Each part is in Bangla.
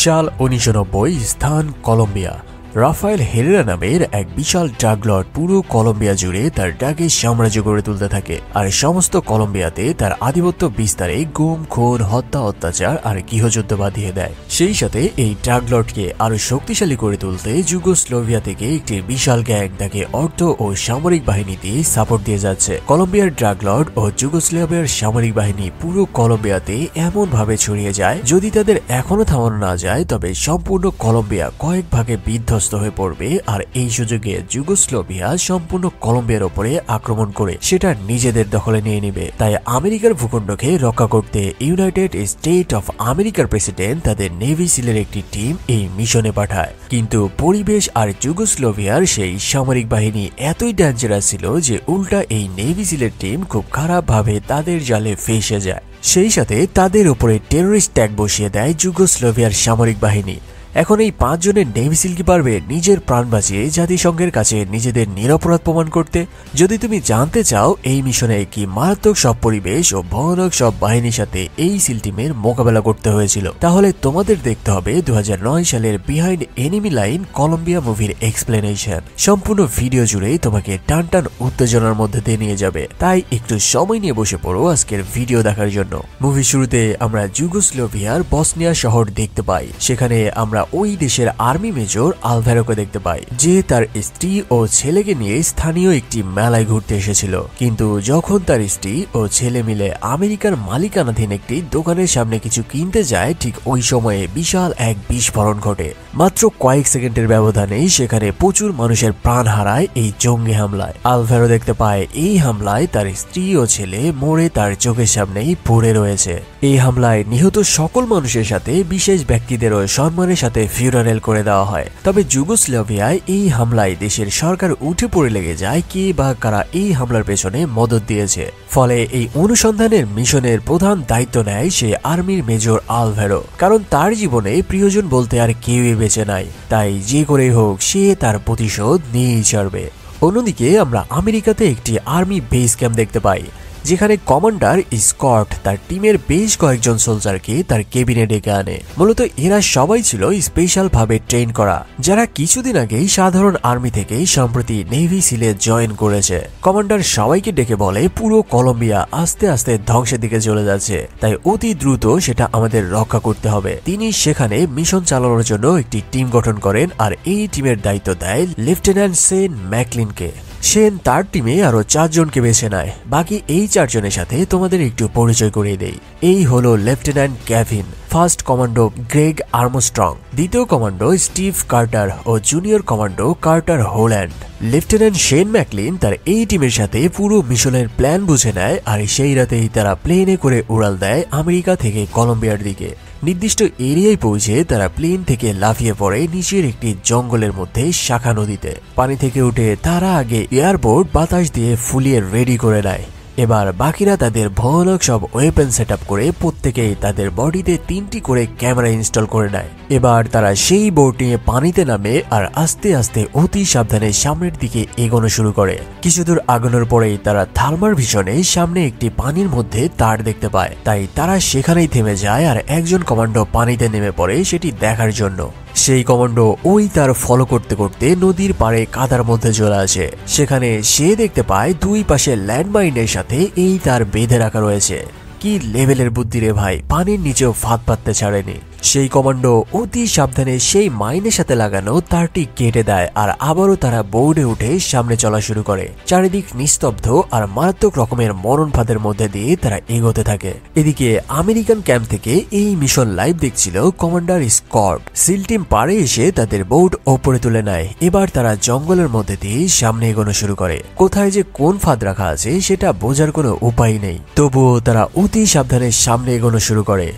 সাল 1990, স্থান কলম্বিয়া। রাফায়েল হেরেরা নামের এক বিশাল ড্রাগ লর্ড পুরো কলম্বিয়া জুড়ে তার ড্রাগের সাম্রাজ্য গড়ে তুলতে থাকে, আর সমস্ত কলম্বিয়াতে তার আধিপত্য বিস্তারে গুম, খুন, হত্যা, অত্যাচার আর গৃহযুদ্ধ বাঁধিয়ে দেয়। সেই সাথে এই ড্রাগ লর্ডকে আরো শক্তিশালী করে তুলতে যুগোস্লোভিয়া থেকে একটি বিশাল গ্যাং তাকে অর্থ ও সামরিক বাহিনী দিয়ে সাপোর্ট দিয়ে যাচ্ছে। কলম্বিয়ার ড্রাগ লর্ড ও যুগোস্লোভিয়ার সামরিক বাহিনী পুরো কলম্বিয়াতে এমন ভাবে ছড়িয়ে যায়, যদি তাদের এখনো থামানো না যায় তবে সম্পূর্ণ কলম্বিয়া কয়েক ভাগে বিদ্ধ হয়ে পড়বে। আর এই সুযোগে যুগোস্লোভিয়া সম্পূর্ণ কলম্বিয়ার উপরে আক্রমণ করে সেটা নিজেদের দখলে নিয়ে নেবে। তাই আমেরিকার ভূখণ্ডকে রক্ষা করতে ইউনাইটেড স্টেট অফ আমেরিকার প্রেসিডেন্ট তাদের নেভি সিলের একটি টিম এই মিশনে পাঠায়। কিন্তু পরিবেশ আর যুগোস্লোভিয়ার সেই সামরিক বাহিনী এতই ডেঞ্জারাস ছিল যে উল্টা এই নেভি সিলের টিম খুব খারাপ ভাবে তাদের জালে ফেঁসে যায়। সেই সাথে তাদের উপরে টেররিস্ট ট্যাগ বসিয়ে দেয় যুগোস্লোভিয়ার সামরিক বাহিনী। এখন এই 5 জনের নেভি সিল কি পারবে নিজের প্রাণ বাঁচিয়ে জাতিসংঘের কাছে নিজেদের নিরপরাধ প্রমাণ করতে? যদি তুমি জানতে চাও এই মিশনে কি মারাত্মক সব পরিবেশ ও ভয়ানক সব বাহিনীর সাথে এই সিল টিমের মোকাবেলা করতে হয়েছিল, তাহলে তোমাদের দেখতে হবে 2009 সালের বিহাইন্ড এনিমি লাইন কলম্বিয়া মুভির এক্সপ্লেনেশন। সম্পূর্ণ ভিডিও জুড়ে তোমাকে টান টান উত্তেজনার মধ্যে দিয়ে নিয়ে যাবে, তাই একটু সময় নিয়ে বসে পড়ো আজকের ভিডিও দেখার জন্য। মুভির শুরুতে আমরা যুগোস্লোভিয়ার বসনিয়া শহর দেখতে পাই। সেখানে আমরা ওই দেশের আর্মি মেজর আলভারোকে দেখতে পাই, যে তার স্ত্রী ও ছেলেকে নিয়ে স্থানীয় একটি মেলায় ঘুরতে এসেছিল। কিন্তু যখন তার স্ত্রী ও ছেলে মিলে আমেরিকার মালিকানাধীন একটি দোকানের সামনে কিছু কিনতে যায়, ঠিক ওই সময়ে বিশাল এক বিস্ফোরণ ঘটে। মাত্র কয়েক সেকেন্ডের ব্যবধানেই সেখানে প্রচুর মানুষের প্রাণ হারায় এই জঙ্গি হামলায়। আলভারো দেখতে পায় এই হামলায় তার স্ত্রী ও ছেলে মরে তার চোখের সামনেই পড়ে রয়েছে। এই হামলায় নিহত সকল মানুষের সাথে বিশেষ ব্যক্তিদেরও সম্মানের সাথে ফিউনারেল করে দেওয়া হয়। তবে যুগোস্লোভিয়ায় এই হামলায় দেশের সরকার উঠে পড়ে লেগে যায় কে বা কারা এই হামলার পেছনে মদত দিয়েছে। ফলে এই অনুসন্ধানের মিশনের প্রধান দায়িত্ব নেয় সে আর্মির মেজর আলভারো, কারণ তার জীবনে প্রিয়জন বলতে আর কেউই বেঁচে নাই। তাই যে করেই হোক সে তার প্রতিশোধ নিয়েই ছাড়বে। অন্যদিকে আমরা আমেরিকাতে একটি আর্মি বেস ক্যাম্প দেখতে পাই, যেখানে কমান্ডার স্কট তার টিমের বেশ কয়েকজন সোলজারকে তার কেবিনে ডেকে আনে। মূলত এরা সবাই ছিল স্পেশাল ভাবে ট্রেন করা, যারা কিছুদিন আগেই সাধারণ আর্মি থেকে সম্প্রতি নেভি সিলে জয়েন করেছে। কমান্ডার সবাইকে ডেকে বলে পুরো কলম্বিয়া আস্তে আস্তে ধ্বংসের দিকে চলে যাচ্ছে, তাই অতি দ্রুত সেটা আমাদের রক্ষা করতে হবে। তিনি সেখানে মিশন চালানোর জন্য একটি টিম গঠন করেন, আর এই টিমের দায়িত্ব দেয় লেফটেন্যান্ট সেন ম্যাকলিনকে। সেন তার টিমে আরো 4 জনকে বেছে নেয়। বাকি এই 4 জনের সাথে তোমাদের একটু পরিচয় করিয়ে দেই। এই হলো lieutenant Kevin, first commando Greg Armstrong, দ্বিতীয় কমান্ডো স্টিভ কার্টার ও junior commando Carter Holland. Lieutenant Shane McLean তার এই টিমের সাথে পুরো মিশনের প্ল্যান বুঝে নেয়, আর সেই রাতেই তারা প্লেনে করে উড়াল দেয় আমেরিকা থেকে কলম্বিয়ার দিকে। নির্দিষ্ট এরিয়ায় পৌঁছে তারা প্লেন থেকে লাফিয়ে পড়ে নিচের একটি জঙ্গলের মধ্যে শাখা নদীতে। পানি থেকে উঠে তারা আগে এয়ারবোর্ড বাতাস দিয়ে ফুলিয়ে রেডি করে নেয়। এবার বাকিরা তাদের ভয়ানক সব ওয়েপেন সেট আপ করে প্রত্যেকেই তাদের বডিতে 3টি করে ক্যামেরা ইনস্টল করে নেয়। এবার তারা সেই বোট নিয়ে পানিতে নামে আর আস্তে আস্তে অতি সাবধানে সামনের দিকে এগোনো শুরু করে। কিছু দূর আগানোর পরেই তারা থার্মাল ভিশনে সামনে একটি পানির মধ্যে তার দেখতে পায়, তাই তারা সেখানেই থেমে যায় আর একজন কমান্ডো পানিতে নেমে পড়ে সেটি দেখার জন্য। সেই কমান্ডো ওই তার ফলো করতে করতে নদীর পাড়ে কাদার মধ্যে চলে আসে। সেখানে সে দেখতে পায় 2 পাশে ল্যান্ডমাইনের সাথে এই তার বেঁধে রাখা রয়েছে। কি লেভেলের বুদ্ধি রে ভাই, পানির নিচেও ফাঁদ পাততে ছাড়েনি। সেই কমান্ডো অতি সাবধানে সেই মাইনের সাথে লাগানো তারটি কেটে দেয়, আর আবারও তারা বোর্ডে উঠে সামনে চলা শুরু করে। চারিদিক নিস্তব্ধ আর মারাত্মক রকমের মরণ ফাঁদের মধ্যে দিয়ে তারা এগোতে থাকে। এদিকে আমেরিকান ক্যাম্প থেকে এই মিশন লাইভ দেখছিল কমান্ডার স্কট। সিল টিম পারে এসে তাদের বোর্ড ওপরে তুলে নেয়। এবার তারা জঙ্গলের মধ্যে দিয়ে সামনে এগোনো শুরু করে। কোথায় যে কোন ফাঁদ রাখা আছে সেটা বোঝার কোনো উপায় নেই, তবুও তারা অতি সাবধানে সামনে এগোনো শুরু করে।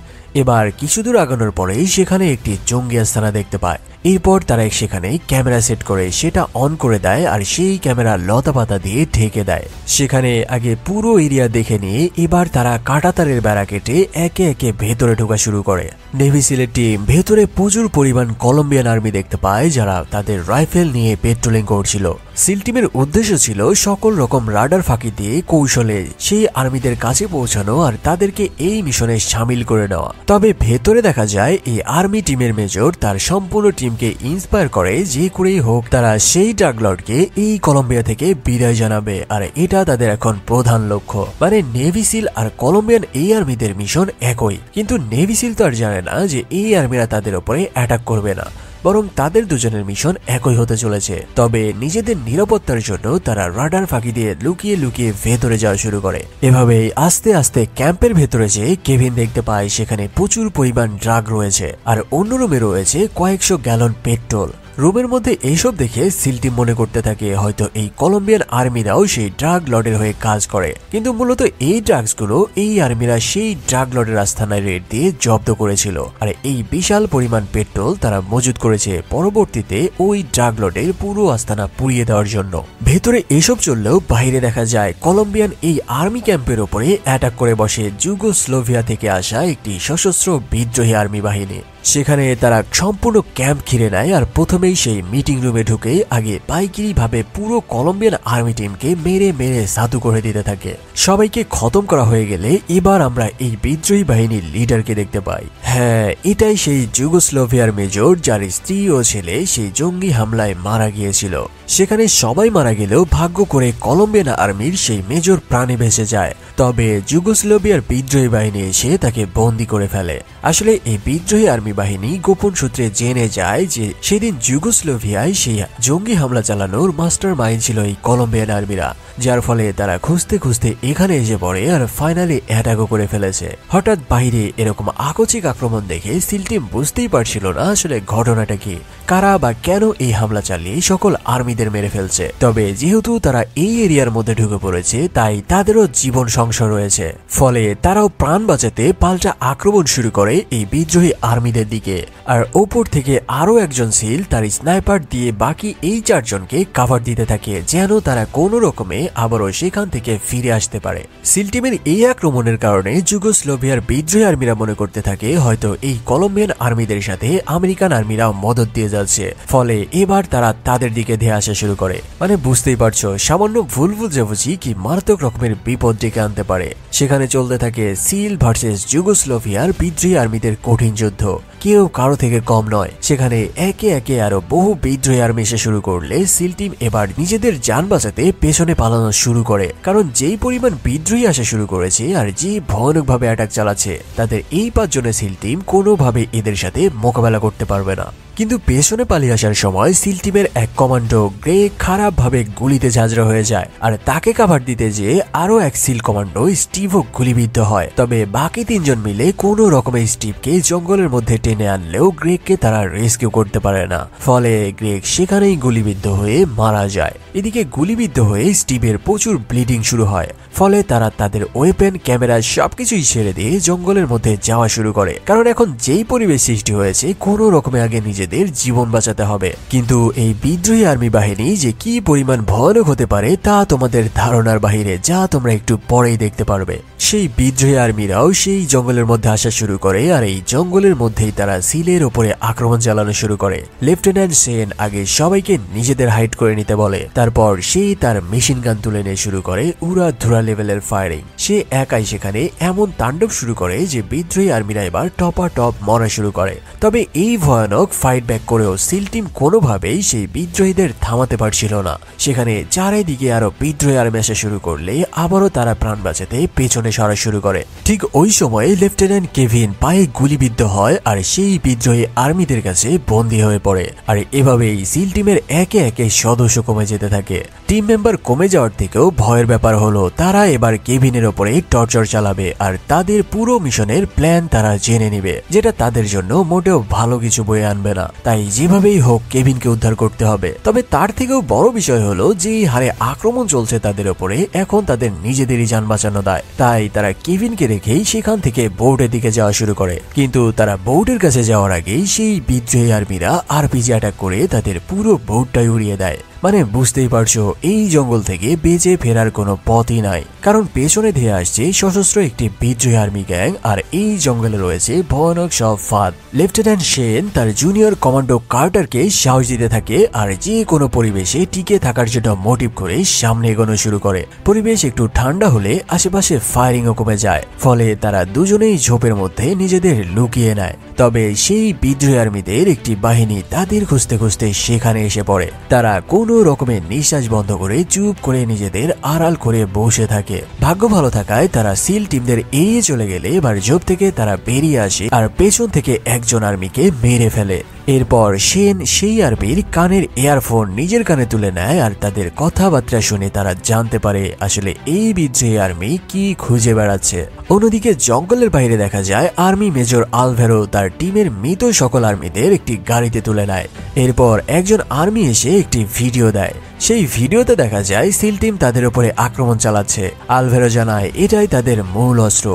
এবার কিছু দূর আগানোর পরেই সেখানে একটি জঙ্গি আস্তানা দেখতে পায়। এরপর তারা সেখানে ক্যামেরা সেট করে সেটা অন করে দেয় আর সেই ক্যামেরা লতাপাতা দিয়ে ঢেকে দেয়। সেখানে আগে পুরো এরিয়া দেখে নিয়ে এবার তারা কাঁটাতারের বেড়া কেটে একে একে ভেতরে ঢোকা শুরু করে। নেভি সিলের টিম ভেতরে প্রচুর পরিমাণ কলম্বিয়ান আর্মি দেখতে পায় যারা তাদের রাইফেল নিয়ে পেট্রোলিং করছিল। সিল টিমের উদ্দেশ্য ছিল সকল রকম রাডার ফাঁকি দিয়ে কৌশলে সেই আর্মিদের কাছে পৌঁছানো আর তাদেরকে এই মিশনে সামিল করে নেওয়া। তবে ভেতরে দেখা যায় এই আর্মি টিমের মেজর তার সম্পূর্ণ টিমকে ইন্সপায়ার করে যে করেই হোক তারা সেই ড্রাগ লর্ডকে এই কলম্বিয়া থেকে বিদায় জানাবে, আর এটা তাদের এখন প্রধান লক্ষ্য। মানে নেভি সিল আর কলম্বিয়ান এই আর্মিদের মিশন একই, কিন্তু নেভি সিল তো আর জানে না যে এই আর্মিরা তাদের উপরে অ্যাটাক করবে না, বরং তাদের দুজনের মিশন একই হতে চলেছে। তবে নিজেদের নিরাপত্তার জন্য তারা রাডার ফাঁকি দিয়ে লুকিয়ে লুকিয়ে ভেতরে যাওয়া শুরু করে। এভাবেই আস্তে আস্তে ক্যাম্পের ভেতরে যে কেভিন দেখতে পায় সেখানে প্রচুর পরিমাণ ড্রাগ রয়েছে আর অন্য রুমে রয়েছে কয়েকশো গ্যালন পেট্রোল। রুমের মধ্যে এইসব দেখে সিল টিম মনে করতে থাকে হয়তো এই কলম্বিয়ান আর্মিরাও সেই ড্রাগ লর্ডের হয়ে কাজ করে, কিন্তু মূলত এই ড্রাগসগুলো এই আর্মিরা সেই ড্রাগ লর্ডের আস্তানায় রেড দিয়ে জব্দ করেছিল। আর এই বিশাল পরিমাণ পেট্রোল তারা মজুত করেছে পরবর্তীতে ওই ড্রাগ লর্ডের পুরো আস্তানা পুড়িয়ে দেওয়ার জন্য। ভেতরে এসব চললেও বাইরে দেখা যায় কলম্বিয়ান এই আর্মি ক্যাম্পের ওপরে অ্যাটাক করে বসে যুগোস্লোভিয়া থেকে আসা একটি সশস্ত্র বিদ্রোহী আর্মি বাহিনী। সেখানে তারা সম্পূর্ণ ক্যাম্প ঘিরে নেয় আর প্রথমেই সেই মিটিং রুমে ঢুকে আগে পাইকিরি ভাবে পুরো কলম্বিয়ান আর্মি টিমকে মেরে মেরে সাধু করে দিতে থাকে। সবাইকে খতম করা হয়ে গেলে এবার আমরা এই বিদ্রোহী বাহিনীর লিডারকে দেখতে পাই। হ্যাঁ, এটাই সেই যুগোস্লোভিয়ার মেজর যার স্ত্রী ও ছেলে সেই জঙ্গি হামলায় মারা গিয়েছিল। সেখানে সবাই মারা গেলেও ভাগ্য করে কলম্বিয়ান আর্মির সেই মেজর প্রাণে বেঁচে যায়। তবে যুগোস্লোভিয়ার বিদ্রোহী বাহিনী এসে তাকে বন্দী করে ফেলে। আসলে এই বিদ্রোহী আর্মি বাহিনী গোপন সূত্রে জেনে যায় যে সেদিন যুগোস্লোভিয়ায় সেই জঙ্গি হামলা চালানোর মাস্টার মাইন্ড ছিল এই কলম্বিয়ান আর্মিরা, যার ফলে তারা খুঁজতে খুঁজতে এখানে এসে পড়ে আর ফাইনালি অ্যাটাকও করে ফেলেছে। হঠাৎ বাইরে এরকম আকস্মিক আক্রমণ দেখে সিল টিম বুঝতেই পারছিল না আসলে ঘটনাটা কি, কারা বা কেন এই হামলা চালিয়ে সকল আর্মিদের মেরে ফেলছে। তবে যেহেতু তারা এই এরিয়ার মধ্যে ঢুকে পড়েছে তাই তাদেরও জীবন সংশয় রয়েছে, ফলে তারাও প্রাণ বাঁচাতে পাল্টা আক্রমণ শুরু করে এই বিদ্রোহী আর্মিদের দিকে। আর ওপর থেকে আরো একজন সিল তার স্নাইপার দিয়ে বাকি এই চারজনকে কাভার দিতে থাকে যেন তারা কোনো রকমে আবারও সেখান থেকে ফিরে আসতে পারে। সিল টিমের এই আক্রমণের কারণে যুগোস্লোভিয়ার বিদ্রোহী আর্মিরা মনে করতে থাকে হয়তো এই কলম্বিয়ান আর্মিদের সাথে আমেরিকান আর্মিরাও মদত দিয়ে যাচ্ছে, ফলে এবার তারা তাদের দিকে ধেয়ে আসা শুরু করে। মানে বুঝতেই পারছো সামান্য ভুল বুঝাবুঝি কি মারাত্মক রকমের বিপদ ডেকে আনতে পারে। সেখানে চলতে থাকে সিল ভার্সেস যুগোস্লোভিয়ার বিদ্রোহী আর্মিদের কঠিন যুদ্ধ, কেউ কারো থেকে কম নয়। সেখানে একে একে আরো বহু বিদ্রোহী আর্মি এসে শুরু করলে সিল টিম এবার নিজেদের যান বাঁচাতে পেছনে পালানো শুরু করে, কারণ যেই পরিমাণ বিদ্রোহী আসা শুরু করেছে আর যে ভয়ানকভাবে অ্যাটাক চালাচ্ছে তাদের এই 5 জনের সিল টিম কোনোভাবে এদের সাথে মোকাবেলা করতে পারবে না। কিন্তু পেছনে পালিয়ে আসার সময় সিল টিমের এক কমান্ডো গ্রে খারাপ ভাবে গুলিতে ঝাঁঝরা হয়ে যায় আর তাকে কাভার দিতে যেয়ে আরো এক সিল কমান্ডো স্টিভও গুলিবিদ্ধ হয়। তবে বাকি 3 জন মিলে কোনো রকমে স্টিভকে জঙ্গলের মধ্যে টেনে আনলেও গ্রেগকে তারা রেস্কিউ করতে পারে না, ফলে গ্রেগ সেখানেই গুলিবিদ্ধ হয়ে মারা যায়। এদিকে গুলিবিদ্ধ হয়ে স্টিভের প্রচুর ব্লিডিং শুরু হয়, ফলে তারা তাদের ওয়েপেন ক্যামেরা সবকিছুই ছেড়ে দিয়ে জঙ্গলের মধ্যে যাওয়া শুরু করে, কারণ এখন যেই পরিবেশ সৃষ্টি হয়েছে কোনো রকমে আগে নিজেদের জীবন বাঁচাতে হবে। কিন্তু এই বিদ্রোহী আর্মি বাহিনী যে কি পরিমাণ ভয়ানক হতে পারে তা তোমাদের ধারণার বাহিরে, যা তোমরা একটু পরেই দেখতে পারবে। সেই বিদ্রোহী আর্মিরাও সেই জঙ্গলের মধ্যে আসা শুরু করে আর এই জঙ্গলের মধ্যেই তারা সিলের উপরে আক্রমণ চালানো শুরু করে। লেফটেন্যান্ট সেন আগে সবাইকে নিজেদের হাইড করে নিতে বলে, তারপর সে তার মেশিন গান তুলে নিয়ে শুরু করে উড়াধুরা লেভেলের ফায়ারিং। সে একাই সেখানে এমন তাণ্ডব শুরু করে যে বিদ্রোহী আর্মিরা এবার টপাটপ মরা শুরু করে। তবে এই ভয়ানক ফাইট ব্যাক করেও সিল টিম কোনোভাবেই সেই বিদ্রোহীদের থামাতে পারছিল না। সেখানে চারিদিকে আরো বিদ্রোহী আর্মি আসা শুরু করলে আবারও তারা প্রাণ বাঁচাতে পেছনে সরা শুরু করে। ঠিক ওই সময়ে লেফটেন্যান্ট কেভিন পায়ে গুলিবিদ্ধ হয় আর সেই বিদ্রোহী আর্মিদের কাছে বন্দী হয়ে পড়ে। আর এভাবেই সিল টিমের একে একে সদস্য কমে যেতে থাকে। টিম মেম্বার কমে যাওয়ার থেকেও ভয়ের ব্যাপার হলো তার তারা এবার কেভিনের ওপরে টর্চার চালাবে আর তাদের পুরো মিশনের প্ল্যান তারা জেনে নেবে, যেটা তাদের জন্য মোটেও ভালো কিছু বয়ে আনবে না। তাই যেভাবেই হোক কেভিনকে উদ্ধার করতে হবে। তবে তার থেকেও বড় বিষয় হলো যে হারে আক্রমণ চলছে তাদের ওপরে, এখন তাদের নিজেদেরই যান বাঁচানো দায়। তাই তারা কেভিনকে রেখেই সেখান থেকে বোর্ডের দিকে যাওয়া শুরু করে। কিন্তু তারা বোর্ডের কাছে যাওয়ার আগেই সেই বিদ্রোহী আর্মিরা আরপিজি অ্যাটাক করে তাদের পুরো বোর্ডটাই উড়িয়ে দেয়। মানে বুঝতেই পারছো এই জঙ্গল থেকে বেঁচে ফেরার কোনো পথই নাই, কারণ পেছনে ধেয়ে আসছে সশস্ত্র একটি বিদ্রোহী আর্মি গ্যাং আর এই জঙ্গলে রয়েছে ভয়ানক সব ফাঁদ। লেফটেন্যান্ট শেন তার জুনিয়র কমান্ডো কার্টারকে সাহস দিতে থাকে আর যে কোনো পরিবেশে টিকে থাকার জন্য মোটিভ করে সামনে এগোনো শুরু করে। পরিবেশ একটু ঠান্ডা হলে আশেপাশে ফায়ারিংও কমে যায়, ফলে তারা দুজনেই ঝোপের মধ্যে নিজেদের লুকিয়ে নেয়। তবে সেই বিদ্রোহী আর্মিদের একটি বাহিনী তাদের খুঁজতে খুঁজতে সেখানে এসে পড়ে। তারা কোনো রকমের নিঃশ্বাস বন্ধ করে চুপ করে নিজেদের আড়াল করে বসে থাকে। ভাগ্য ভালো থাকায় তারা সিল টিমদের এড়িয়ে চলে গেলে এবার ঝোপ থেকে তারা বেরিয়ে আসে আর পেছন থেকে একজন আর্মিকে মেরে ফেলে। এরপর সেন সেই আর্মির কানের ইয়ারফোন নিজের কানে তুলে নেয় আর তাদের কথাবার্তা শুনে তারা জানতে পারে আসলে এই বিদ্রোহী আর্মি কি খুঁজে বেড়াচ্ছে। অন্যদিকে জঙ্গলের বাইরে দেখা যায় আর্মি মেজর আলভেরো তার টিমের মৃত সকল আর্মিদের একটি গাড়িতে তুলে নেয়। এরপর একজন আর্মি এসে একটি ভিডিও দেয়। সেই ভিডিওতে দেখা যায় সিল টিম তাদের উপরে আক্রমণ চালাচ্ছে। আলভেরো জানায় এটাই তাদের মূল অস্ত্র।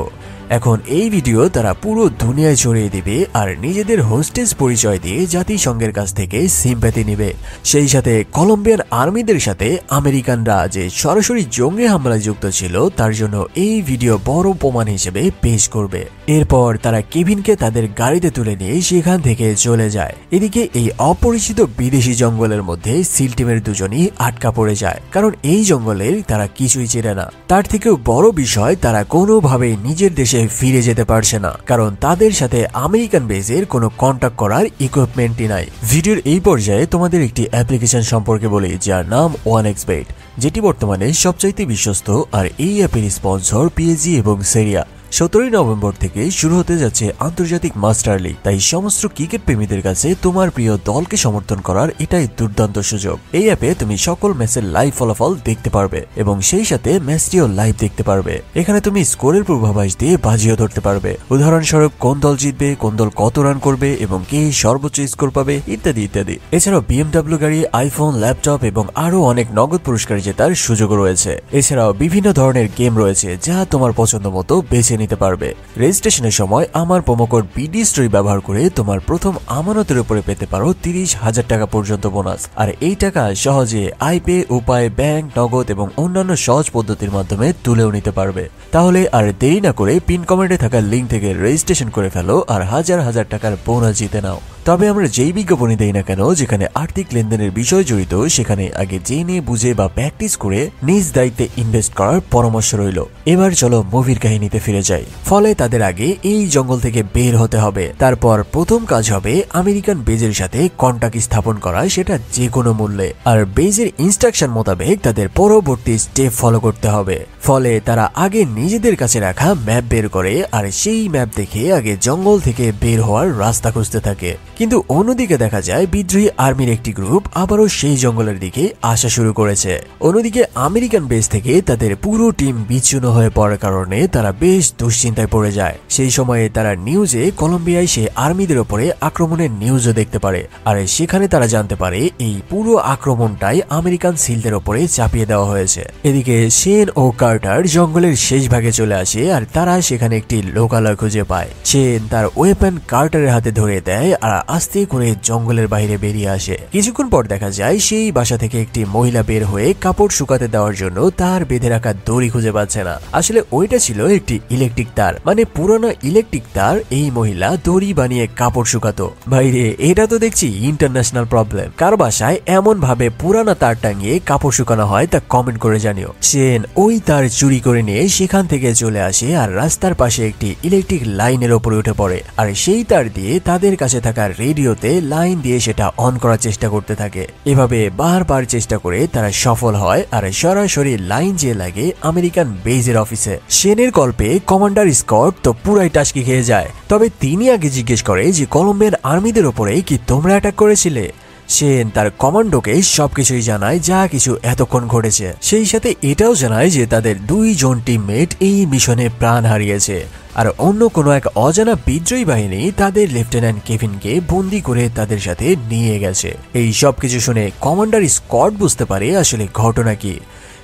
এখন এই ভিডিও তারা পুরো দুনিয়ায় ছড়িয়ে দিবে আর নিজেদের হোস্টেজ পরিচয় দিয়ে জাতিসংঘের কাছ থেকে সিম্প্যাথি নেবে। সেই সাথে কলম্বিয়ান আর্মিদের সাথে আমেরিকানরা যে সরাসরি জঙ্গি হামলায় যুক্ত ছিল তার জন্য এই ভিডিও বড় প্রমাণ হিসেবে পেশ করবে। এরপর তারা কেভিনকে তাদের গাড়িতে তুলে নিয়ে সেখান থেকে চলে যায়। এদিকে এই অপরিচিত বিদেশি জঙ্গলের মধ্যে সিল টিমের দুজনই আটকা পড়ে যায়, কারণ এই জঙ্গলের তারা কিছুই চেনে না। তার থেকেও বড় বিষয় তারা কোনোভাবেই নিজের দেশে ফিরে যেতে পারছে না, কারণ তাদের সাথে আমেরিকান বেসের কোনো কন্টাক্ট করার ইকুইপমেন্টই নাই। ভিডিওর এই পর্যায়ে তোমাদের একটি অ্যাপ্লিকেশন সম্পর্কে বলি যার নাম 1xBet, যেটি বর্তমানে সবচাইতে বিশ্বস্ত। আর এই অ্যাপের স্পন্সর পিএসজি এবং সেরিয়া। 17 নভেম্বর থেকে শুরু হতে যাচ্ছে আন্তর্জাতিক মাস্টার লিগ, তাই সমস্ত ক্রিকেট প্রেমীদের কাছে তোমার প্রিয় দলকে সমর্থন করার এটাই দুর্দান্ত সুযোগ। এই অ্যাপে তুমি সকল ম্যাচের লাইভ ফলাফল দেখতে পারবে এবং সেই সাথে ম্যাচটিও লাইভ দেখতে পারবে। এখানে তুমি স্কোরের পূর্বাভাস দিয়ে বাজিও ধরতে পারবে, উদাহরণস্বরূপ কোন দল জিতবে, কোন দল কত রান করবে এবং কে সর্বোচ্চ স্কোর পাবে ইত্যাদি ইত্যাদি। এছাড়াও বিএমডব্লিউ গাড়ি, আইফোন, ল্যাপটপ এবং আরো অনেক নগদ পুরস্কার জেতার সুযোগ রয়েছে। এছাড়াও বিভিন্ন ধরনের গেম রয়েছে যা তোমার পছন্দ মতো বেছে নিতে পারবে। রেজিস্ট্রেশনের সময় আমার প্রোমোকোড বিডি স্টোরি ব্যবহার করে তোমার প্রথম আমানতের উপরে পেতে পারো 30,000 টাকা পর্যন্ত বোনাস। আর এই টাকা সহজে আইপে, উপায়, ব্যাংক, নগদ এবং অন্যান্য সহজ পদ্ধতির মাধ্যমে তুলেও নিতে পারবে। তাহলে আর দেরি না করে পিন কমেন্টে থাকা লিঙ্ক থেকে রেজিস্ট্রেশন করে ফেলো আর হাজার হাজার টাকার বোনাস জিতে নাও। তবে আমরা যেই বিজ্ঞাপনই দেই না কেন যেখানে আর্থিক লেনদেনের বিষয় জড়িত, সেখানে আগে জেনে বুঝে বা প্র্যাকটিস করে নিজ দায়িত্বে ইনভেস্ট করার পরামর্শ রইল। এবার চলো মুভির কাহিনীতে ফিরে যাই। ফলে তাদের আগে এই জঙ্গল থেকে বের হতে হবে। তারপর প্রথম কাজ হবে আমেরিকান বেজের সাথে কন্টাক্ট স্থাপন করা, সেটা যে কোনো মূল্যে। আর বেজের ইনস্ট্রাকশন মোতাবেক তাদের পরবর্তী স্টেপ ফলো করতে হবে। ফলে তারা আগে নিজেদের কাছে রাখা ম্যাপ বের করে আর সেই ম্যাপ দেখে আগে জঙ্গল থেকে বের হওয়ার রাস্তা খুঁজতে থাকে। কিন্তু অন্যদিকে দেখা যায় বিদ্রোহী আর্মির একটি গ্রুপ আবারও সেই জঙ্গলের দিকে আসা শুরু করেছে। অন্যদিকে আমেরিকান বেস থেকে তাদের পুরো টিম বিচ্ছিন্ন হয়ে পড়ার কারণে তারা বেশ দুশ্চিন্তায় পড়ে যায়। সেই সময়ে তারা নিউজে কলম্বিয়ায় সে আর্মিদের উপরে আক্রমণের নিউজও দেখতে পারে। আর সেখানে তারা জানতে পারে এই পুরো আক্রমণটাই আমেরিকান সিলদের উপরে চাপিয়ে দেওয়া হয়েছে। এদিকে শেন ও কার্টার জঙ্গলের শেষ ভাগে চলে আসে আর তারা সেখানে একটি লোকালয় খুঁজে পায়। শেন তার ওয়েপন কার্টারের হাতে ধরে দেয় আর আস্তে করে জঙ্গলের বাইরে বেরিয়ে আসে। কিছুক্ষণ পর দেখা যায় সেই বাসা থেকে একটি মহিলা বের হয়ে কাপড় শুকাতে দেওয়ার জন্য তার বেঁধে রাখা দড়ি খুঁজে পাচ্ছে না। আসলে ওইটা ছিল একটি ইলেকট্রিক তার, মানে পুরনো ইলেকট্রিক তার। এই মহিলা দড়ি বানিয়ে কাপড় শুকাতো। ভাইরে, এটা তো দেখছি ইন্টারন্যাশনাল প্রবলেম। কার বাসায় এমন ভাবে পুরানা তার টাঙিয়ে কাপড় শুকানো হয় তা কমেন্ট করে জানিও। শেন ওই তার চুরি করে নিয়ে সেখান থেকে চলে আসে আর রাস্তার পাশে একটি ইলেকট্রিক লাইনের উপরে উঠে পড়ে। আর সেই তার দিয়ে তাদের কাছে থাকা রেডিওতে লাইন দিয়ে সেটা অন করার চেষ্টা করতে থাকে। এভাবে বারবার চেষ্টা করে তারা সফল হয় আর সরাসরি লাইন যে লাগে আমেরিকান বেজের অফিসে। শেনের গল্পে কমান্ডার স্কট তো পুরাই টাস্কি খেয়ে যায়। তবে তিনি আগে জিজ্ঞেস করে যে কলম্বিয়ান আর্মিদের ওপরে কি তোমরা অ্যাটাক করেছিলে? সেন তার কমান্ডোকে সবকিছুই জানায় যা কিছু এতক্ষণ ঘটেছে, সেই সাথে এটাও জানায় যে তাদের 2 জন টিমমেট এই মিশনে প্রাণ হারিয়েছে আর অন্য কোনো এক অজানা বিদ্রোহী বাহিনী তাদের লেফটেন্যান্ট কেভিনকে বন্দি করে তাদের সাথে নিয়ে গেছে। এই সবকিছু শুনে কমান্ডার স্কট বুঝতে পারে আসলে ঘটনা কি।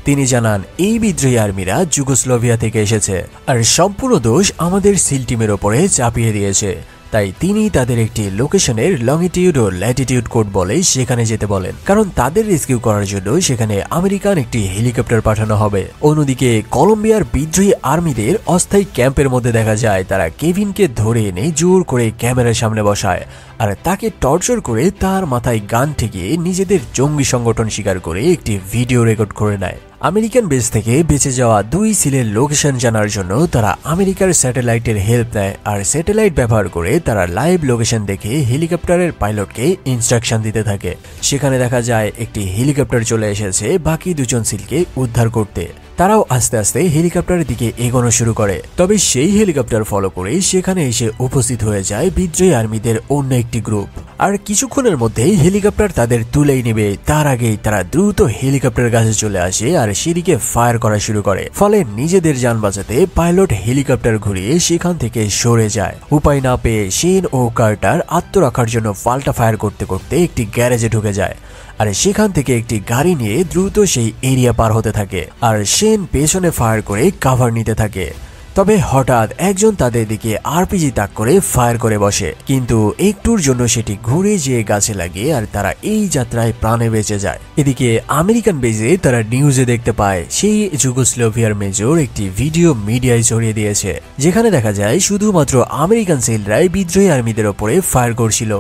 তিনি জানান এই বিদ্রোহী আর্মিরা যুগোস্লোভিয়া থেকে এসেছে আর সম্পূর্ণ দোষ আমাদের সিল টিমের ওপরে চাপিয়ে দিয়েছে, তাই তিনি তাদের একটি লোকেশনের লংটিটিউড ও ল্যাটিটিউড কোড বলে সেখানে যেতে বলেন, কারণ তাদের রেস্কিউ করার জন্য সেখানে আমেরিকান একটি হেলিকপ্টার পাঠানো হবে। অন্যদিকে কলম্বিয়ার বিদ্রোহী আর্মিদের অস্থায়ী ক্যাম্পের মধ্যে দেখা যায় তারা কেভিনকে ধরে এনে জোর করে ক্যামেরার সামনে বসায় আর তাকে টর্চার করে তার মাথায় গান ঠেকিয়ে নিজেদের জঙ্গি সংগঠন স্বীকার করে একটি ভিডিও রেকর্ড করে নেয়। আমেরিকান বেস থেকে বেঁচে যাওয়া 2 সিলের লোকেশন জানার জন্য তারা আমেরিকার স্যাটেলাইটের হেল্প নেয় আর স্যাটেলাইট ব্যবহার করে তারা লাইভ লোকেশন দেখে হেলিকপ্টারের পাইলটকে ইনস্ট্রাকশন দিতে থাকে। সেখানে দেখা যায় একটি হেলিকপ্টার চলে এসেছে বাকি 2 জন সিলকে উদ্ধার করতে। তারাও আস্তে আস্তে হেলিকপ্টারের দিকে এগোনো শুরু করে, তবে সেই হেলিকপ্টার ফলো করে সেখানে এসে উপস্থিত হয়ে যায় বিদ্রোহী আর্মিদের অন্য একটি গ্রুপ। আর কিছুক্ষণের মধ্যেই হেলিকপ্টার তাদের তুলেই নেবে, তার আগেই তারা দ্রুত হেলিকপ্টারের কাছে চলে আসে আর সেদিকে ফায়ার করা শুরু করে। ফলে নিজেদের যান বাঁচাতে পাইলট হেলিকপ্টার ঘুরিয়ে সেখান থেকে সরে যায়। উপায় না পেয়ে শেন ও কার্টার আত্মরক্ষার জন্য পাল্টা ফায়ার করতে করতে একটি গ্যারেজে ঢুকে যায় আর সেখান থেকে একটি গাড়ি নিয়ে দ্রুত সেই এরিয়া পার হতে থাকে আর সেন পেছনে ফায়ার করে কভার নিতে থাকে। তবে হঠাৎ একজন তাদের দিকে আরপিজি তাক করে ফায়ার করে বসে, কিন্তু একটুর জন্য সেটি ঘুরে যেয়ে গাছে লাগে আর তারা এই যাত্রায় প্রাণে বেঁচে যায়। এদিকে আমেরিকান বেজে তারা নিউজে দেখতে পায় সেই যুগোস্লোভিয়ার মেজর একটি ভিডিও মিডিয়ায় ছড়িয়ে দিয়েছে, যেখানে দেখা যায় শুধুমাত্র আমেরিকান সেলরাই বিদ্রোহী আর্মিদের ওপরে ফায়ার করছিল।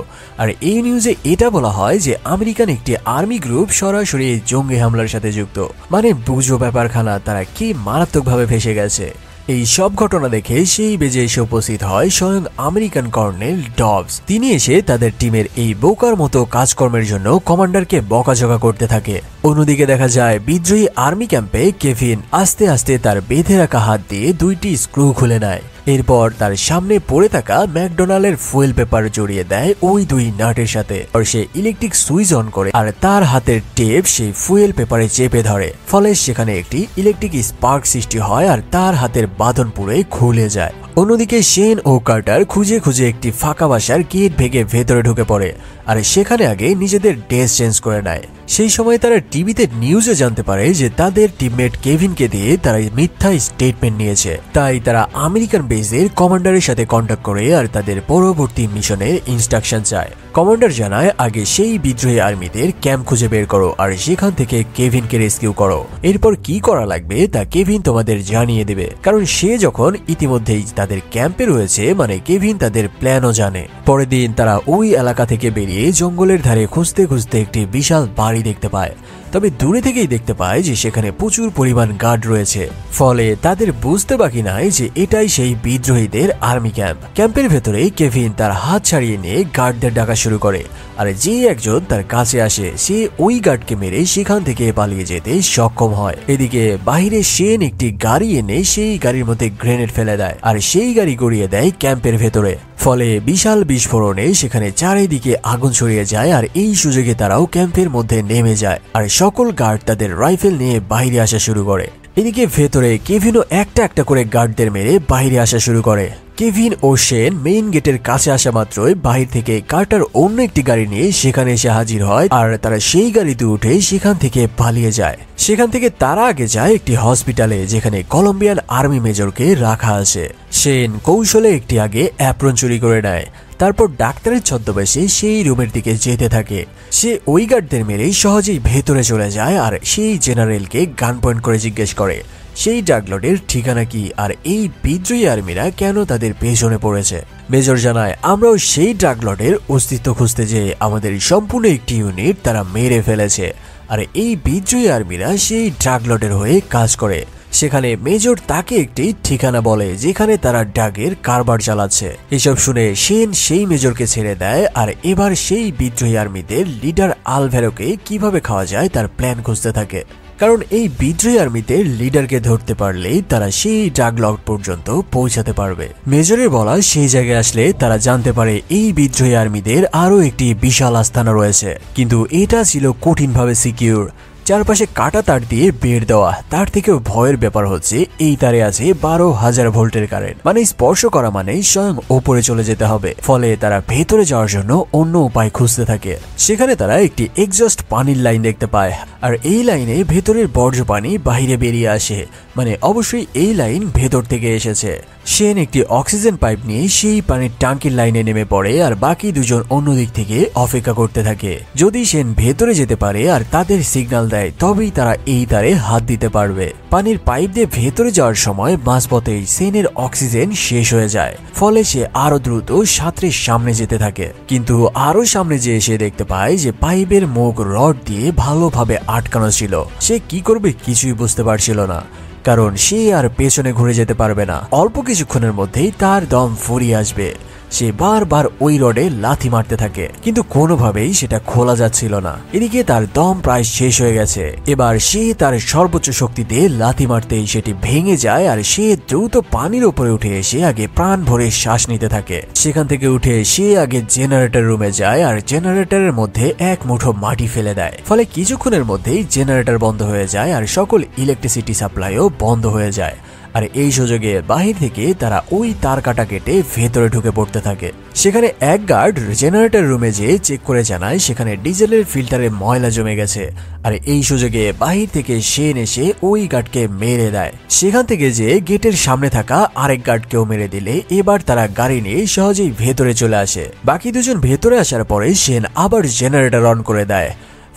আর এই নিউজে এটা বলা হয় যে আমেরিকান একটি আর্মি গ্রুপ সরাসরি জঙ্গি হামলার সাথে যুক্ত। মানে বুঝো ব্যাপারখানা তারা কি মারাত্মকভাবে ফেসে গেছে। এই সব ঘটনা দেখে সেই বেজে এসে উপস্থিত হয় স্বয়ং আমেরিকান কর্নেল ডবস। তিনি এসে তাদের টিমের এই বোকার মতো কাজকর্মের জন্য কমান্ডারকে বকাঝকা করতে থাকে। অন্যদিকে দেখা যায় বিদ্রোহী আর্মি ক্যাম্পে কেভিন আস্তে আস্তে তার বেঁধে রাখা হাত দিয়ে 2টি স্ক্রু খুলে নেয়। এরপর তার সামনে পড়ে থাকা ম্যাকডোনাল্ডের ফুয়েল পেপার জড়িয়ে দেয় ওই 2 নাটের সাথে আর সে ইলেকট্রিক সুইচ অন করে আর তার হাতের টেপ সেই ফুয়েল পেপারে চেপে ধরে। ফলে সেখানে একটি ইলেকট্রিক স্পার্ক সৃষ্টি হয় আর তার হাতের বাঁধন পুরো খুলে যায়। অন্যদিকে শেন ও কার্টার খুঁজে খুঁজে একটি ফাঁকা বাসার গেট ভেঙে ভেতরে ঢুকে পড়ে আর সেখানে আগে নিজেদের ড্রেস চেঞ্জ করে নেয়। সেই সময় তারা টিভিতে নিউজে জানতে পারে যে তাদের টিমমেট কেভিনকে দিয়ে তারা মিথ্যা স্টেটমেন্ট নিয়েছে, তাই তারা আমেরিকান বেসের কমান্ডারের সাথে কন্ট্যাক্ট করে আর তাদের পরবর্তী মিশনের ইনস্ট্রাকশন চায়। কমান্ডার জানায় আগে সেই বিদ্রোহী আর্মিদের ক্যাম্প খুঁজে বের করো আর সেখান থেকে কেভিনকে রেস্কিউ করো। এরপর কি করা লাগবে তা কেভিন তোমাদের জানিয়ে দেবে, কারণ সে যখন ইতিমধ্যেই তাদের ক্যাম্পে রয়েছে মানে কেভিন তাদের প্ল্যানও জানে। পরের দিন তারা ওই এলাকা থেকে বেরিয়ে জঙ্গলের ধারে খুঁজতে খুঁজতে একটি বিশাল বাড়ি দেখতে পায়। তবে দূরে থেকেই দেখতে পায় যে সেখানে প্রচুর পরিমাণ গার্ড রয়েছে। ফলে তাদের বুঝতে বাকি নাই যে এটাই সেই বিদ্রোহীদের আর্মি ক্যাম্প। ক্যাম্পের ভেতরেই কেভিন তার হাত ছাড়িয়ে নিয়ে গার্ডদের ডাকা শুরু করে আর যে একজন তার কাছে আসে সে ওই গার্ডকে মেরে সেখান থেকে পালিয়ে যেতে সক্ষম হয়। এদিকে বাহিরে শেন একটি গাড়ি এনে সেই গাড়ির মধ্যে গ্রেনেড ফেলে দেয় আর সেই গাড়ি গড়িয়ে দেয় ক্যাম্পের ভেতরে। ফলে বিশাল বিস্ফোরণে সেখানে চারিদিকে আগুন ছড়িয়ে যায় আর এই সুযোগে তারাও ক্যাম্পের মধ্যে নেমে যায় আর সকল গার্ড তাদের রাইফেল নিয়ে বাইরে আসা শুরু করে। এদিকে ভেতরে কেভিনও একটা একটা করে গার্ডদের মেরে বাইরে আসা শুরু করে। কেভিন ও শেন মেইন গেটের কাছে আসা মাত্রই বাহির থেকে কার্টার অন্য একটি গাড়ি নিয়ে সেখানে এসে হাজির হয় আর তারা সেই গাড়িতে উঠে সেখান থেকে পালিয়ে যায়। সেখান থেকে তারা আগে যায় একটি হসপিটালে যেখানে কলম্বিয়ান আর্মি মেজরকে রাখা আছে। শেন কৌশলে একটি আগে অ্যাপ্রন চুরি করে নেয়, তারপর ডাক্তারের ছদ্মবেশে সেই রুমের দিকে যেতে থাকে। সে ওই গার্ডদের মেরে সহজেই ভেতরে চলে যায় আর সেই জেনারেলকে গান পয়েন্ট করে জিজ্ঞেস করে সেই ড্রাগলর্ডের ঠিকানা কি আর এই বিদ্রোহী আর্মিরা কেন তাদের পেছনে পড়েছে। মেজর জানায় আমরাও সেই ড্রাগলর্ডের অস্তিত্ব খুঁজতে যেয়ে আমাদের সম্পূর্ণ একটি ইউনিট তারা মেরে ফেলেছে আর এই বিদ্রোহী আর্মিরা সেই ড্রাগলর্ডের হয়ে কাজ করে। সেখানে মেজর তাকে একটি ঠিকানা বলে যেখানে তারা ড্রাগের কারবার চালাচ্ছে। এসব শুনে শেন সেই মেজরকে ছেড়ে দেয় আর এবার সেই বিদ্রোহী আর্মিদের লিডার আলভেরোকে কিভাবে খাওয়া যায় তার প্ল্যান খুঁজতে থাকে। কারণ এই বিদ্রোহী আর্মিতে লিডারকে ধরতে পারলেই তারা সেই ড্রাগ লর্ড পর্যন্ত পৌঁছাতে পারবে। মেজরের বলা সেই জায়গায় আসলে তারা জানতে পারে এই বিদ্রোহী আর্মিদের আরও একটি বিশাল আস্তানা রয়েছে, কিন্তু এটা ছিল কঠিনভাবে সিকিউর, চারপাশে কাটা তার দিয়ে বেড় দেওয়া। তার থেকেও ভয়ের ব্যাপার হচ্ছে এই তারে আছে 12,000 ভোল্টের কারেন্ট, মানে স্পর্শ করা মানে স্বয়ং ওপরে চলে যেতে হবে। ফলে তারা ভেতরে যাওয়ার জন্য অন্য উপায় খুঁজতে থাকে। সেখানে তারা একটি এক্সস্ট পানির লাইন দেখতে পায়, আর এই লাইনে ভেতরের বর্জ্য পানি বাহিরে বেরিয়ে আসে, মানে অবশ্যই এই লাইন ভেতর থেকে এসেছে। সেন একটি অক্সিজেন পাইপ নিয়ে সেই পানির ট্যাঙ্কির লাইনে নেমে পড়ে, আর বাকি দুজন অন্য দিক থেকে অপেক্ষা করতে থাকে। যদি সেন ভেতরে যেতে পারে আর তাদের সিগন্যাল দেয়, তবেই তারা এই তারে হাত দিতে পারবে। পানির পাইপ দিয়ে ভেতরে যাওয়ার সময় মাঝপথেই সেনের অক্সিজেন শেষ হয়ে যায়, ফলে সে আরো দ্রুত সাঁতরের সামনে যেতে থাকে। কিন্তু আরো সামনে যেয়ে সে দেখতে পায় যে পাইপের মুখ রড দিয়ে ভালোভাবে আটকানো ছিল। সে কি করবে কিছুই বুঝতে পারছিল না, কারণ সে আর পেছনে ঘুরে যেতে পারবে না। অল্প কিছুক্ষণের মধ্যেই তার দম ফুরিয়ে আসবে। সে বারবার ওই রডে লাথি মারতে থাকে, কিন্তু কোনোভাবেই সেটা খোলা যাচ্ছিল না। এদিকে তার দম প্রায় শেষ হয়ে গেছে। এবার সে তার সর্বোচ্চ শক্তিতে লাথি মারতেই সেটি ভেঙে যায়, আর সে দ্রুত পানির উপরে উঠে এসে আগে প্রাণ ভরে শ্বাস নিতে থাকে। সেখান থেকে উঠে সে আগে জেনারেটর রুমে যায়, আর জেনারেটরের মধ্যে এক মুঠো মাটি ফেলে দেয়। ফলে কিছুক্ষণের মধ্যেই জেনারেটর বন্ধ হয়ে যায়, আর সকল ইলেকট্রিসিটি সাপ্লাইও বন্ধ হয়ে যায়। আর এই সুযোগে বাহির থেকে তারা ওই তার কাটা কেটে ভেতরে ঢুকে পড়তে থাকে। সেখানে এক গার্ড জেনারেটর রুমে যেয়ে চেক করে জানায় সেখানে ডিজেলের ফিল্টারে ময়লা জমে গেছে। আর এই সুযোগে বাহির থেকে সেন এসে ওই গার্ডকে মেরে দেয়। সেখান থেকে যে গেটের সামনে থাকা আরেক গার্ডকেও মেরে দিলে এবার তারা গাড়ি নিয়ে সহজেই ভেতরে চলে আসে। বাকি দুজন ভেতরে আসার পরে সেন আবার জেনারেটর অন করে দেয়।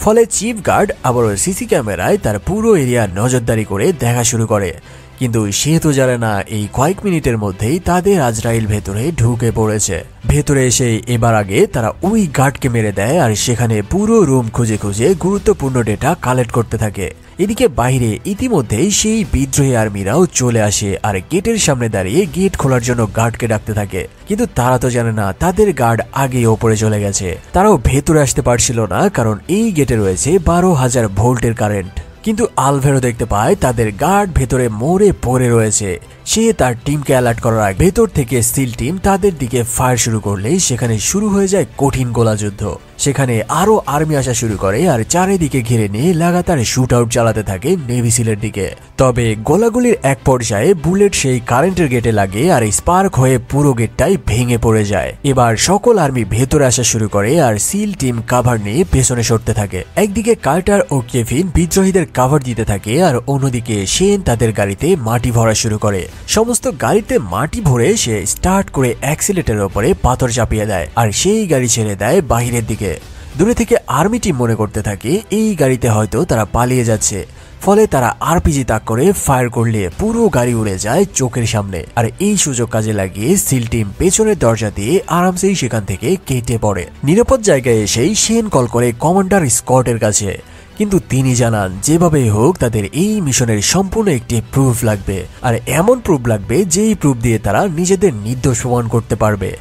ফলে চিফ গার্ড আবারও সিসি ক্যামেরায় তার পুরো এরিয়া নজরদারি করে দেখা শুরু করে, কিন্তু সে তো জানে না এই কয়েক মিনিটের মধ্যেই তাদের আজরাইল ভেতরে ঢুকে পড়েছে। ভেতরে এসে এবার আগে তারা ওই গার্ডকে মেরে দেয়, আর সেখানে পুরো রুম খুঁজে খুঁজে গুরুত্বপূর্ণ ডেটা কালেক্ট করতে থাকে। এদিকে বাইরে ইতিমধ্যেই সেই বিদ্রোহী আর্মিরাও চলে আসে, আর গেটের সামনে দাঁড়িয়ে গেট খোলার জন্য গার্ডকে ডাকতে থাকে। কিন্তু তারা তো জানে না তাদের গার্ড আগে ওপরে চলে গেছে। তারাও ভেতরে আসতে পারছিল না, কারণ এই গেটে রয়েছে 12,000 ভোল্টের কারেন্ট। কিন্তু আলভেরো দেখতে পায় তাদের গার্ড ভেতরে মরে পড়ে রয়েছে। সে তার টিমকে অ্যালার্ট করার আগে ভেতর থেকে স্টিল টিম তাদের দিকে ফায়ার শুরু করলে সেখানে শুরু হয়ে যায় কঠিন গোলাযুদ্ধ। সেখানে আরো আর্মি আসা শুরু করে, আর চারিদিকে ঘিরে নিয়ে লাগাতার শুট আউট চালাতে থাকে নেভি সিলের দিকে। তবে গোলাগুলির এক পর্যায়ে বুলেট সেই কারেন্টের গেটে লাগে, আর স্পার্ক হয়ে পুরো গেটটাই ভেঙে পড়ে যায়। এবার সকল আর্মি ভেতরে আসা শুরু করে, আর সিল টিম কাভার নিয়ে পেছনে সরতে থাকে। একদিকে কার্টার ও কেভিন বিদ্রোহীদের কাভার দিতে থাকে, আর অন্যদিকে সেন তাদের গাড়িতে মাটি ভরা শুরু করে। সমস্ত গাড়িতে মাটি ভরে সে স্টার্ট করে অ্যাক্সিলেটরের উপরে পাথর চাপিয়ে দেয়, আর সেই গাড়ি ছেড়ে দেয় বাহিরের দিকে। দূরে থেকে আর্মি টিম মনে করতে থাকে এই গাড়িতে হয়তো তারা পালিয়ে যাচ্ছে। ফলে তারা আরপিজি তাক করে ফায়ার করলে পুরো গাড়ি উড়ে যায় চোখের সামনে। আর এই সুযোগ কাজে লাগিয়ে সিল টিম পেছনের দরজা দিয়ে আরামসেই সেখান থেকে কেটে পড়ে। নিরাপদ জায়গায় এসেই সেন কল করে কমান্ডার স্কটের কাছে, কিন্তু তিনি জানান যেভাবেই হোক তাদের এই মিশনের সম্পূর্ণ একটি প্রুফ লাগবে, আর এমন প্রুফ লাগবে যেই প্রুফ দিয়ে তারা নিজেদের নির্দোষ প্রমাণ করতে পারবে।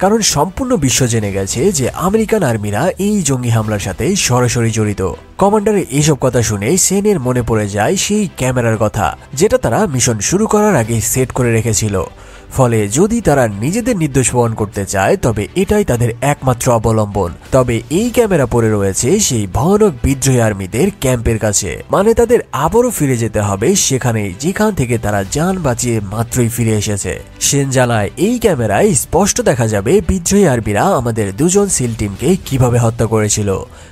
কারণ সম্পূর্ণ বিশ্ব জেনে গেছে যে আমেরিকান আর্মিরা এই জঙ্গি হামলার সাথে সরাসরি জড়িত। কমান্ডারের এইসব কথা শুনে সেনের মনে পড়ে যায় সেই ক্যামেরার কথা, যেটা তারা মিশন শুরু করার আগে সেট করে রেখেছিল। ফলে যদি তারা নিজেদের নির্দোষ প্রমাণ করতে চায় তবে এটাই তাদের একমাত্র অবলম্বন। তবে এই ক্যামেরা পড়ে রয়েছে সেই ভয়ানক বিদ্রোহী আর্মিদের ক্যাম্পের কাছে, মানে তাদের আবারও ফিরে যেতে হবে সেখানে যেখান থেকে তারা যান বাঁচিয়ে মাত্রই ফিরে এসেছে। সেন জানায় এই ক্যামেরায় স্পষ্ট দেখা যাবে বিদ্রোহী আর্মিরা আমাদের দুজন সিল টিমকে কিভাবে হত্যা করেছিল।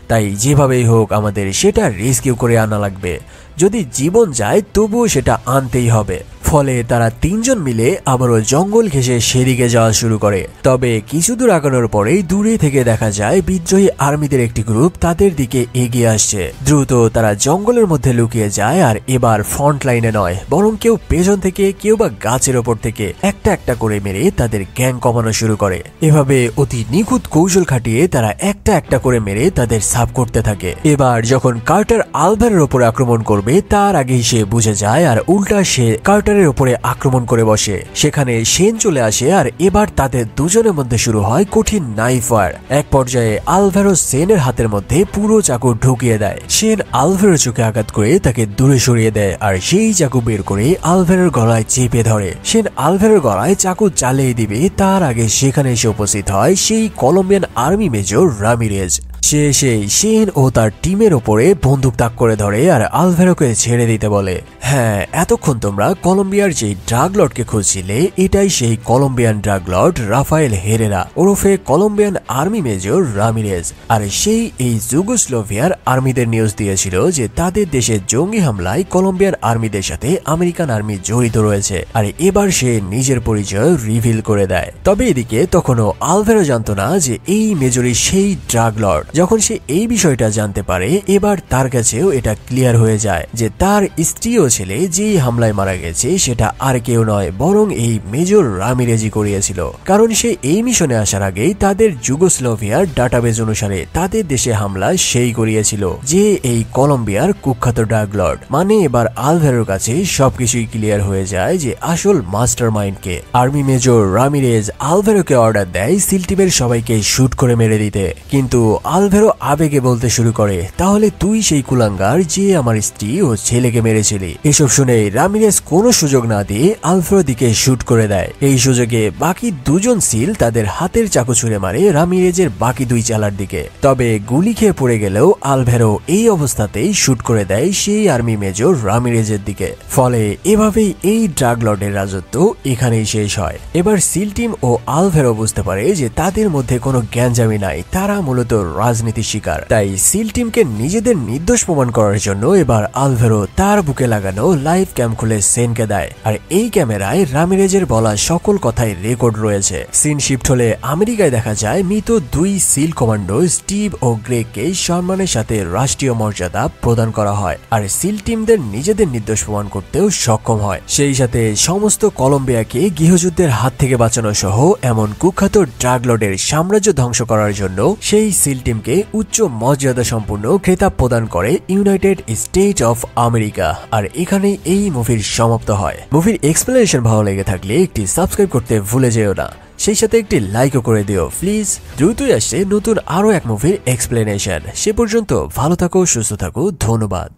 তাই যেভাবেই হোক আমাদের সেটা রেস্কিউ করে আনা লাগবে। যদি জীবন যায় তবুও সেটা আনতেই হবে। ফলে তারা তিনজন মিলে আবারও জঙ্গল ঘেঁষে সেদিকে যাওয়া শুরু করে। তবে কিছু দূর আগানোর পরেই দূরে থেকে দেখা যায় বিদ্রোহী আর্মিদের একটি গ্রুপ তাদের দিকে এগিয়ে আসছে। দ্রুত তারা জঙ্গলের মধ্যে লুকিয়ে যায়, আর এবার ফ্রন্ট লাইনে নয় বরং কেউ পেছন থেকে কেউ বা গাছের ওপর থেকে একটা একটা করে মেরে তাদের গ্যাং কমানো শুরু করে। এভাবে অতি নিখুঁত কৌশল খাটিয়ে তারা একটা একটা করে মেরে তাদের সাফ করতে থাকে। এবার যখন কার্টার আলভারের ওপর আক্রমণ করবে করবে তার আগেই সে বুঝে যায় আর উল্টা সে কার্টারের উপরে আক্রমণ করে বসে। সেখানে শেন চলে আসে আর এবার তাদের দুজনের মধ্যে শুরু হয় কঠিন নাইফ ফায়ার। এক পর্যায়ে আলভারো শেনের হাতের মধ্যে পুরো চাকু ঢুকিয়ে দেয়। শেন আলভারোর চোখে আঘাত করে তাকে দূরে সরিয়ে দেয় আর সেই চাকু বের করে আলভারোর গলায় চেপে ধরে। শেন আলভারোর গলায় চাকু চালিয়ে দিবে তার আগে সেখানে এসে উপস্থিত হয় সেই কলম্বিয়ান আর্মি মেজর রামিরেজ। সে সেই শেন ও তার টিমের ওপরে বন্দুক তাক করে ধরে আর আলভারোকে ছেড়ে দিতে বলে। হ্যাঁ, এতক্ষণ তোমরা কলম্বিয়ার যে ড্রাগ লর্ডকে খুঁজছিলে, এটাই সেই Colombian drug lord Rafael Herrera ওরফে কলম্বিয়ান আর্মি মেজর রামিরেজ। আর সেই এই যুগোস্লোভিয়ার আর্মিদের নিউজ দিয়েছিল যে তাদের দেশে জঙ্গি হামলায় কলম্বিয়ান আর্মিদের সাথে আমেরিকান আর্মি জড়িত রয়েছে। আর এবার সে নিজের পরিচয় রিভিল করে দেয়। তবে এদিকে তখনও আলভারো জানতো না যে এই মেজরই সেই ড্রাগ লর্ড। যখন সে এই বিষয়টা জানতে পারে, এবার তার কাছেও এটা ক্লিয়ার হয়ে যায় যে তার স্ত্রী ও ছেলে যেই হামলায় মারা গেছে সেটা আর কেউ নয়, বরং এই মেজর রামিরেজই করিয়েছিল। কারণ সে এই মিশনে আসার আগেই তাদের যুগোস্লোভিয়ার ডাটাবেজ অনুসারে তাদের দেশে হামলা সেই করিয়েছিল, যে এই কলম্বিয়ার কুখ্যাত ড্রাগ লর্ড। মানে এবার আলভারোর কাছে সবকিছুই ক্লিয়ার হয়ে যায় যে আসল মাস্টার মাইন্ডকে। আর্মি মেজর রামিরেজ আলভারোকে অর্ডার দেয় সিল টিমের সবাইকে শুট করে মেরে দিতে, কিন্তু আলভারো আবেগে বলতে শুরু করে, তাহলে তুই সেই কুলাঙ্গার যে আমার স্ত্রী ও ছেলেকে মেরেছিলি। এসব শুনে রামিরেজ কোনো সুযোগ না দিয়ে আলভারো দিকে শুট করে দেয়। এই সুযোগে বাকি দুজন সিল তাদের হাতের চাকু ছুঁড়ে মারে রামিরেজের বাকি দুই চালার দিকে। তবে গুলি খেয়ে পড়ে গেলেও আলভারো এই অবস্থাতেই শুট করে দেয় সেই আর্মি মেজর রামিরেজের দিকে। ফলে এভাবেই এই ড্রাগ লর্ডের রাজত্ব এখানেই শেষ হয়। এবার সিল টিম ও আলভারো বুঝতে পারে যে তাদের মধ্যে কোনো জ্ঞানজামি নাই, তারা মূলত রাজনীতির শিকার। তাই সিল টিমকে নিজেদের নির্দোষ প্রমাণ করার জন্য এবার আলভারো তার বুকে লাগানো লাইভ ক্যাম খুলে সেনকে দেয়। আর এই ক্যামেরায় রামিরেজের বলা সকল কথাই রেকর্ড রয়েছে। সিন শিফট হলে আমেরিকায় দেখা যায় মৃত দুই সিল কমান্ডো স্টিভ ও গ্রেগকে সম্মানের সাথে রাষ্ট্রীয় মর্যাদা প্রদান করা হয়, আর সিল টিমদের নিজেদের নির্দোষ প্রমাণ করতেও সক্ষম হয়। সেই সাথে সমস্ত কলম্বিয়াকে গৃহযুদ্ধের হাত থেকে বাঁচানো সহ এমন কুখ্যাত ড্রাগ লর্ডের সাম্রাজ্য ধ্বংস করার জন্য সেই সিল টিমকে উচ্চ মর্যাদা সম্পূর্ণ খেতাব প্রদান করে ইউনাইটেড স্টেট অফ আমেরিকা। আর এখানেই এই মুভির সমাপ্ত হয়। মুভির এক্সপ্লেনেশন ভালো লেগে থাকলে একটি সাবস্ক্রাইব করতে ভুলে যেও না, সেই সাথে একটি লাইকও করে দিও প্লিজ। দ্রুতই আসছে নতুন আরো এক মুভির এক্সপ্লেনেশন। সে পর্যন্ত ভালো থাকো, সুস্থ থাকো, ধন্যবাদ।